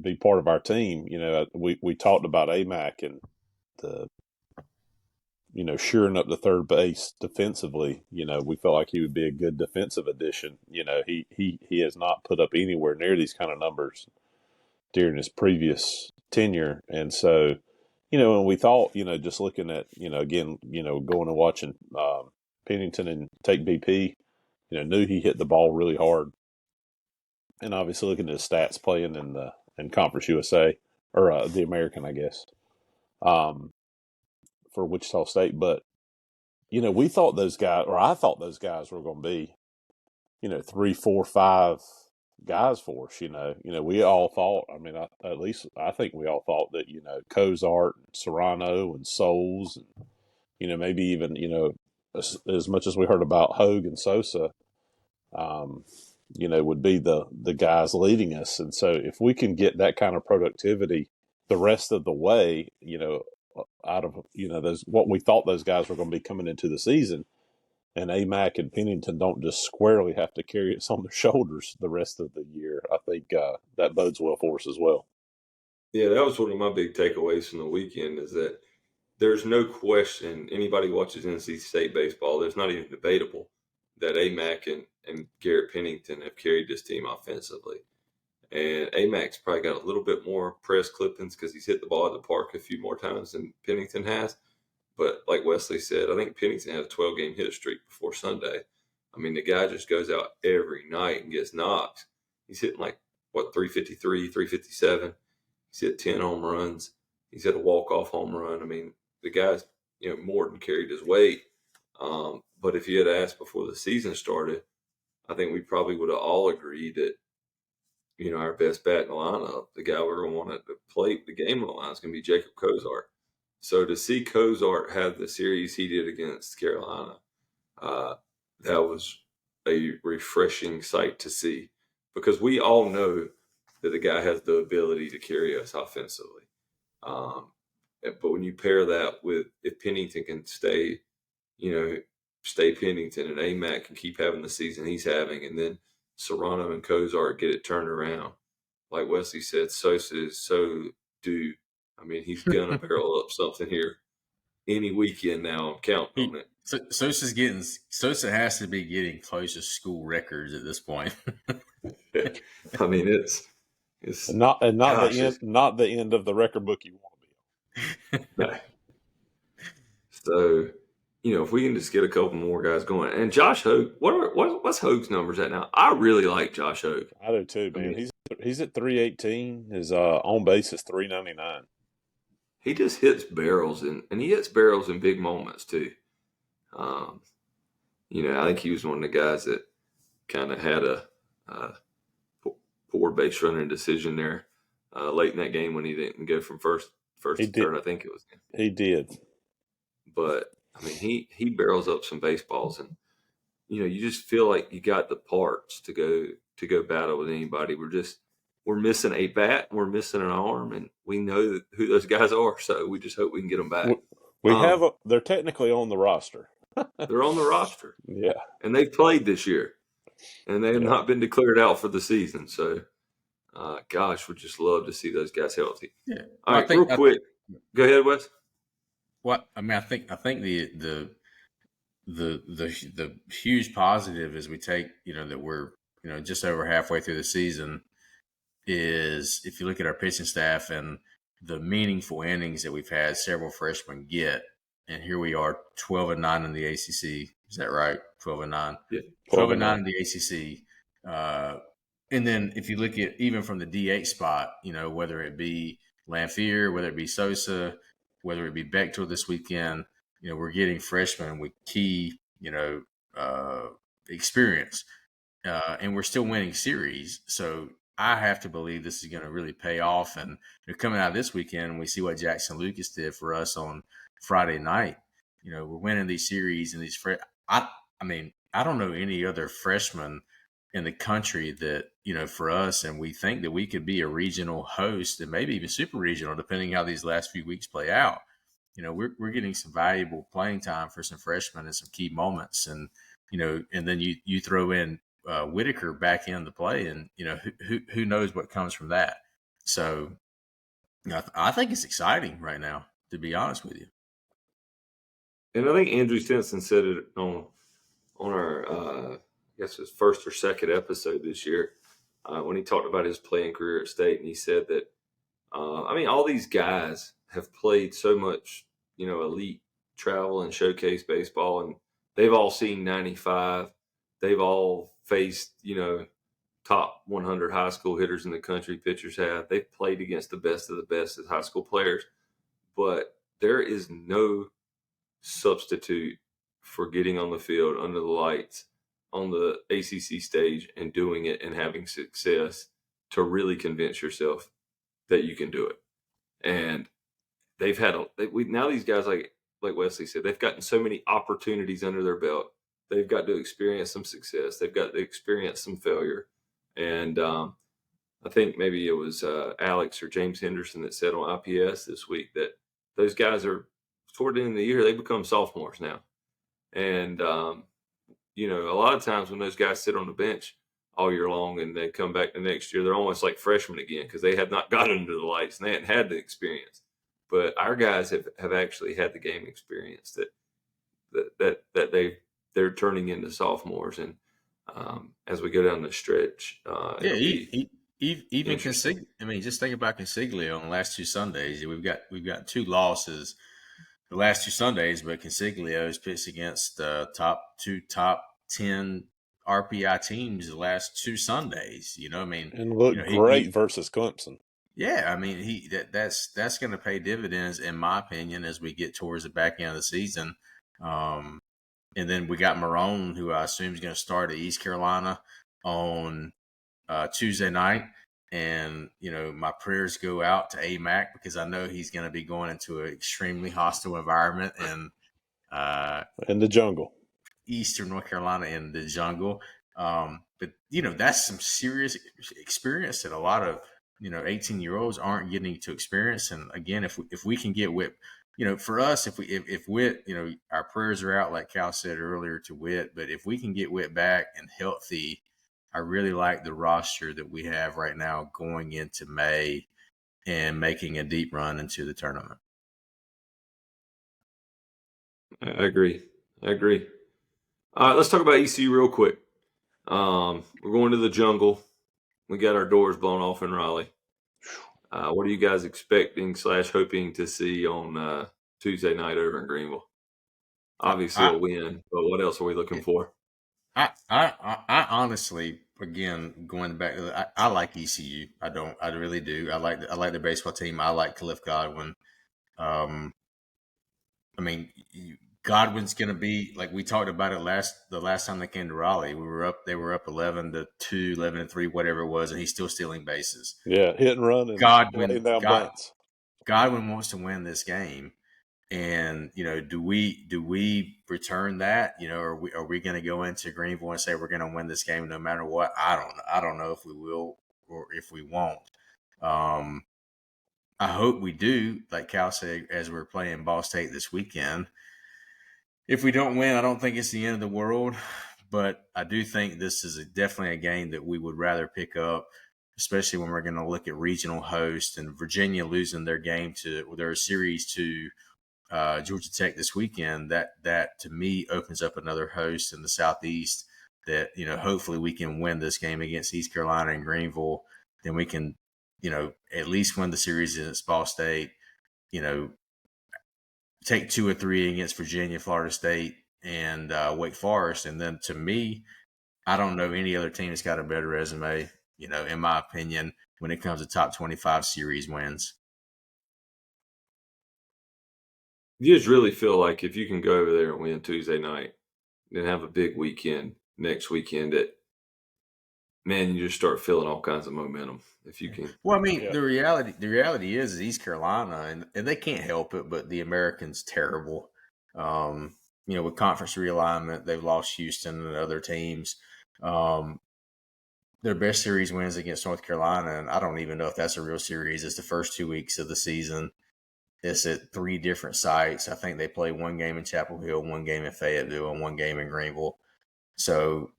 be part of our team, we talked about Amac and the shoring up the third base defensively. We felt like he would be a good defensive addition. He has not put up anywhere near these kind of numbers during his previous tenure. And so, when we thought, just looking at, again, going and watching Pennington and take BP, knew he hit the ball really hard. And obviously looking at his stats playing in Conference USA, or the American, I guess, for Wichita State. But, we thought those guys, or I thought those guys were going to be, 3, 4, 5 guys for us. We all thought, at least I think we all thought that, Cozart and Serrano and Souls and, maybe even, as much as we heard about Hogue and Sosa, would be the guys leading us. And so if we can get that kind of productivity the rest of the way, out of, those, what we thought those guys were going to be coming into the season, and Amac and Pennington don't just squarely have to carry us on their shoulders the rest of the year, I think that bodes well for us as well. Yeah, that was one of my big takeaways from the weekend, is that there's no question, anybody watches NC State baseball, there's not even debatable. that AMAC and Garrett Pennington have carried this team offensively. And AMAC's probably got a little bit more press clippings because he's hit the ball at the park a few more times than Pennington has. But like Wesley said, I think Pennington had a 12-game hit streak before Sunday. I mean, the guy just goes out every night and gets knocked. He's hitting 353, 357. He's hit 10 home runs. He's hit a walk-off home run. I mean, the guy's, more than carried his weight. But if you had asked before the season started, I think we probably would have all agreed that, our best bat in the lineup, the guy we're going to want to play the game on the line is going to be Jacob Cozart. So to see Cozart have the series he did against Carolina, that was a refreshing sight to see, because we all know that the guy has the ability to carry us offensively. But when you pair that with, if Pennington can stay Pennington, and AMAC can keep having the season he's having, and then Serrano and Cozart get it turned around, like Wesley said, Sosa is so due. I mean, he's gonna barrel up something here any weekend now. I'm counting on it. Sosa has to be getting close to school records at this point. I mean, it's not the end of the record book you want to be on. So, if we can just get a couple more guys going, and Josh Hogue, what's Hogue's numbers at now? I really like Josh Hogue. I do too, man. He's at 318. His on base is 399. He just hits barrels, and he hits barrels in big moments too. I think he was one of the guys that kind of had a poor base running decision there late in that game when he didn't go from first to third. I think it was. He did, but I mean, he barrels up some baseballs, and you just feel like you got the parts to go battle with anybody. We're missing a bat, we're missing an arm, and we know who those guys are. So we just hope we can get them back. They're technically on the roster. They're on the roster. Yeah. And they've played this year, and they have not been declared out for the season. So, gosh, we'd just love to see those guys healthy. Yeah. All right, real quick. Go ahead, Wes. What I mean, I think the huge positive as we take, that we're, just over halfway through the season is if you look at our pitching staff and the meaningful innings that we've had several freshmen get, and here we are 12-9 in the ACC. Is that right? 12-9. Yeah. 12-9 in the ACC. And then if you look at even from the DH spot, whether it be Lanphier, whether it be Sosa, whether it be Bechtel this weekend, we're getting freshmen with key, experience, and we're still winning series. So I have to believe this is going to really pay off. And coming out this weekend, we see what Jackson Lucas did for us on Friday night. We're winning these series, and these I don't know any other freshman in the country that, for us, and we think that we could be a regional host and maybe even super regional, depending how these last few weeks play out. We're getting some valuable playing time for some freshmen in some key moments. And, and then you throw in Whitaker back into play, and, who knows what comes from that. So I think it's exciting right now, to be honest with you. And I think Andrew Stinson said it on our, I guess his first or second episode this year, when he talked about his playing career at State, and he said that, all these guys have played so much, elite travel and showcase baseball, and they've all seen 95. They've all faced, top 100 high school hitters in the country, pitchers have. They've played against the best of the best as high school players. But there is no substitute for getting on the field under the lights on the ACC stage and doing it and having success to really convince yourself that you can do it. And they've had now these guys, like Wesley said, they've gotten so many opportunities under their belt. They've got to experience some success. They've got to experience some failure. And I think maybe it was Alex or James Henderson that said on IPS this week that those guys are, toward the end of the year, they become sophomores now. And, a lot of times when those guys sit on the bench all year long and they come back the next year, they're almost like freshmen again because they have not gotten into the lights and they hadn't had the experience. But our guys have actually had the game experience that they've they're turning into sophomores, and as we go down the stretch, Yeah, it'll be even interesting. I mean, just think about Consiglio on the last two Sundays. We've got two losses the last two Sundays, but Consiglio has pitched against the top 10 RPI teams the last two Sundays. I mean, And looked great versus Clemson. yeah, I mean, that's going to pay dividends in my opinion as we get towards the back end of the season. And then we got Marone, who I assume is going to start at East Carolina on Tuesday night. And, my prayers go out to AMAC because I know he's going to be going into an extremely hostile environment in the jungle. Eastern North Carolina in the jungle. But, that's some serious experience that a lot of, 18-year-olds aren't getting to experience. And again, if we can get Whit, for us, if Whit, our prayers are out, like Cal said earlier, to Whit, but if we can get Whit back and healthy, I really like the roster that we have right now going into May and making a deep run into the tournament. I agree. All right, let's talk about ECU real quick. We're going to the jungle. We got our doors blown off in Raleigh. What are you guys expecting / hoping to see on Tuesday night over in Greenville? Obviously a win, but what else are we looking for? I honestly, again, going back to I like ECU. I really do. I like the baseball team. I like Cliff Godwin. I mean, Godwin's going to be, like we talked about it the last time they came to Raleigh. They were up 11-2, 11-3, whatever it was, and he's still stealing bases. Yeah, hit and run and laying down bunts. Godwin wants to win this game. And, do we return that? Are we going to go into Greenville and say we're going to win this game no matter what? I don't know if we will or if we won't. I hope we do, like Cal said, as we're playing Ball State this weekend. If we don't win, I don't think it's the end of the world, but I do think this is definitely a game that we would rather pick up, especially when we're going to look at regional host and Virginia losing their series to Georgia Tech this weekend. That to me opens up another host in the Southeast that, hopefully we can win this game against East Carolina and Greenville. Then we can, at least win the series against Ball State, take 2 or 3 against Virginia, Florida State, and Wake Forest. And then to me, I don't know any other team that's got a better resume, in my opinion, when it comes to top 25 series wins. You just really feel like if you can go over there and win Tuesday night and have a big weekend next weekend, you just start feeling all kinds of momentum if you can. Well, I mean, the reality is East Carolina, and they can't help it, but the Americans terrible. With conference realignment, they've lost Houston and other teams. Their best series wins against North Carolina, and I don't even know if that's a real series. It's the first 2 weeks of the season. It's at 3 different sites. I think they play 1 game in Chapel Hill, 1 game in Fayetteville, and 1 game in Greenville. So,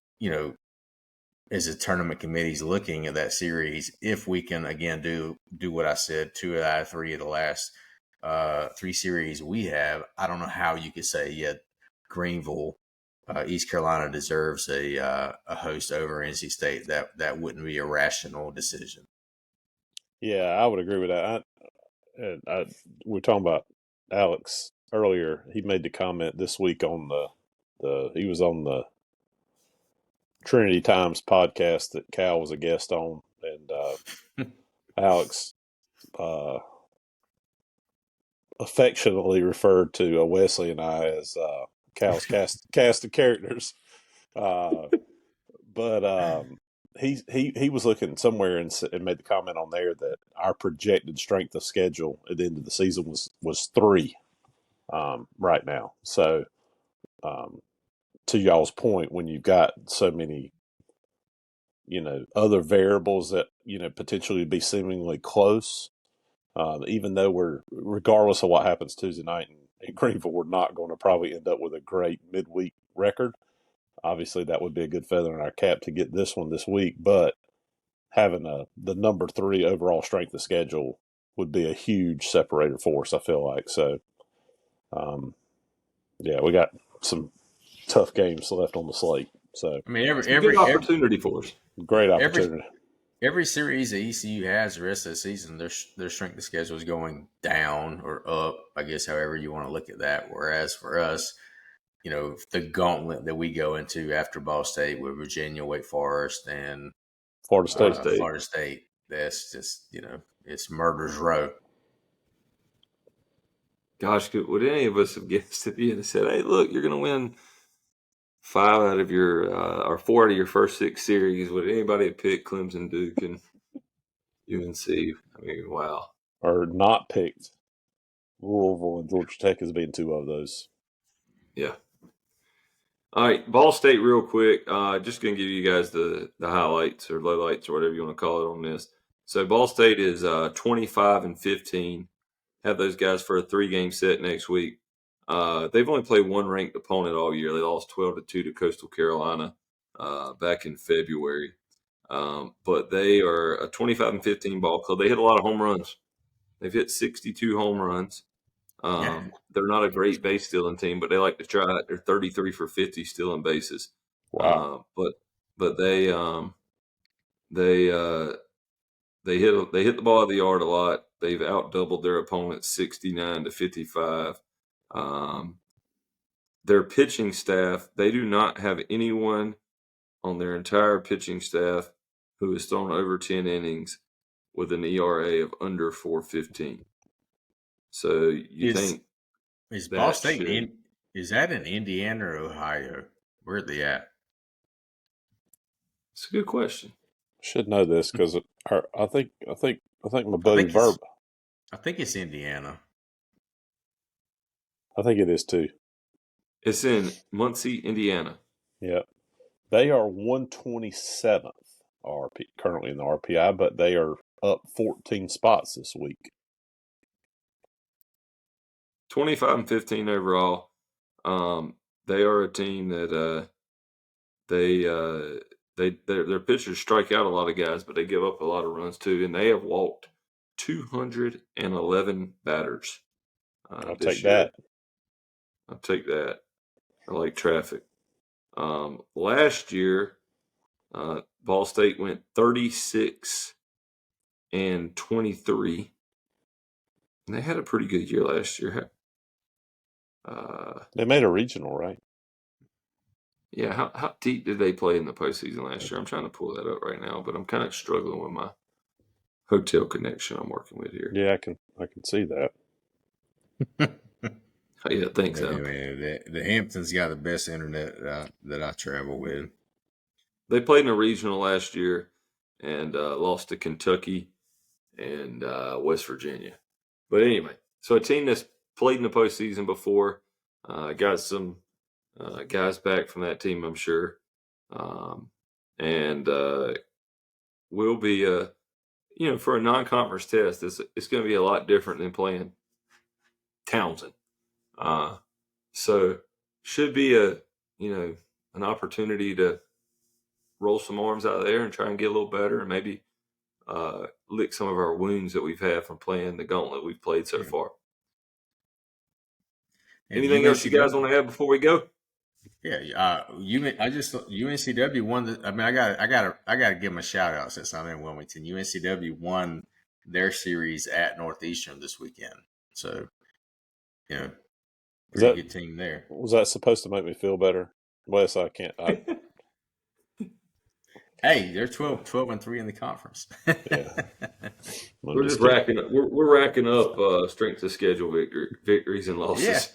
as the tournament committee's looking at that series, if we can again do what I said, 2 out of 3 of the last 3 series we have, I don't know how you could say Greenville, East Carolina deserves a host over NC State. That wouldn't be a rational decision. Yeah, I would agree with that. We were talking about Alex earlier. He made the comment this week on he was on the Trinity Times podcast that Cal was a guest on, and Alex affectionately referred to Wesley and I as Cal's cast of characters. But he was looking somewhere and made the comment on there that our projected strength of schedule at the end of the season was 3 right now. So to y'all's point, when you've got so many, other variables that, potentially be seemingly close, even though regardless of what happens Tuesday night in Greenville, we're not going to probably end up with a great midweek record. Obviously, that would be a good feather in our cap to get this one this week, but having the number 3 overall strength of schedule would be a huge separator for us, I feel like. So, we got some tough games left on the slate. So I mean, It's a good opportunity for us. great every opportunity. every series that ECU has the rest of the season, their strength of schedule is going down or up, I guess, however you want to look at that. Whereas for us, the gauntlet that we go into after Ball State with Virginia, Wake Forest, and Florida State. Florida State, that's just, it's murder's row. Gosh, would any of us have guessed if you had said, "Hey, look, you're going to win 5 out of your or 4 out of your first 6 series"? Would anybody have picked Clemson, Duke, and UNC? I mean, wow. Or not picked Louisville and Georgia Tech as being 2 of those. Yeah. All right, Ball State real quick. Just going to give you guys the highlights or lowlights or whatever you want to call it on this. So Ball State is 25-15. Have those guys for a 3-game set next week. They've only played one ranked opponent all year. They lost 12-2 to Coastal Carolina back in February. But they are a 25-15 ball club. They hit a lot of home runs. They've hit 62 home runs. They're not a great base stealing team, but they like to try it. They're 33 for 50 stealing bases. Wow. But they hit the ball out of the yard a lot. They've out doubled their opponents 69-55. Their pitching staff, they do not have anyone on their entire pitching staff who has thrown over 10 innings with an ERA of under 4.15. So think is Ball State is that in Indiana or Ohio? Where are they at? It's a good question. Should know this because I think my buddy Verb. I think it's Indiana. I think it is too. It's in Muncie, Indiana. Yeah, they are 127th currently in the RPI, but they are up 14 spots this week. 25-15 overall. They are a team that their pitchers strike out a lot of guys, but they give up a lot of runs too, and they have walked 211 batters. I'll take that. I'll take that. I like traffic. Last year, Ball State went 36-23, and they had a pretty good year last year. They made a regional, right? Yeah, how deep did they play in the postseason last year? I'm trying to pull that up right now, but I'm kind of struggling with my hotel connection I'm working with here. Yeah, I can see that. Yeah, thanks. The Hamptons got the best internet that I travel with. They played in a regional last year and lost to Kentucky and West Virginia. But anyway, so a team that's played in the postseason before, got some guys back from that team, I'm sure, and will be for a non-conference test. It's going to be a lot different than playing Townsend. So should be an opportunity to roll some arms out there and try and get a little better and maybe lick some of our wounds that we've had from playing the gauntlet we've played so far. Anything else you guys want to add before we go? Yeah, I just UNCW won. I gotta give them a shout out since I'm in Wilmington. UNCW won their series at Northeastern this weekend, so pretty good team there. Was that supposed to make me feel better? Wes, I can't. Hey, they're 12-3 in the conference. Yeah. We're just racking up. We're racking up strength of schedule victories and losses.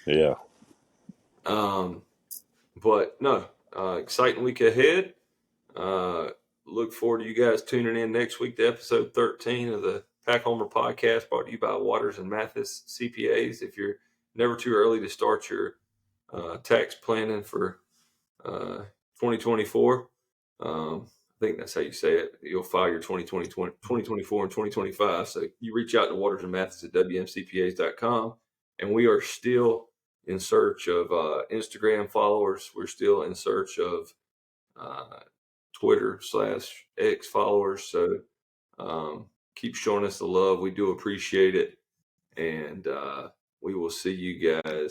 Yeah. But no, exciting week ahead. Look forward to you guys tuning in next week to episode 13 of the Pack Homer podcast, brought to you by Waters and Mathis CPAs. If you're never too early to start your tax planning for 2024, I think that's how you say it. You'll file your 2024 and 2025. So you reach out to Waters and Mathis at WMCPAs.com. And we are still in search of Instagram followers. We're still in search of Twitter/X followers. So keep showing us the love. We do appreciate it. And we will see you guys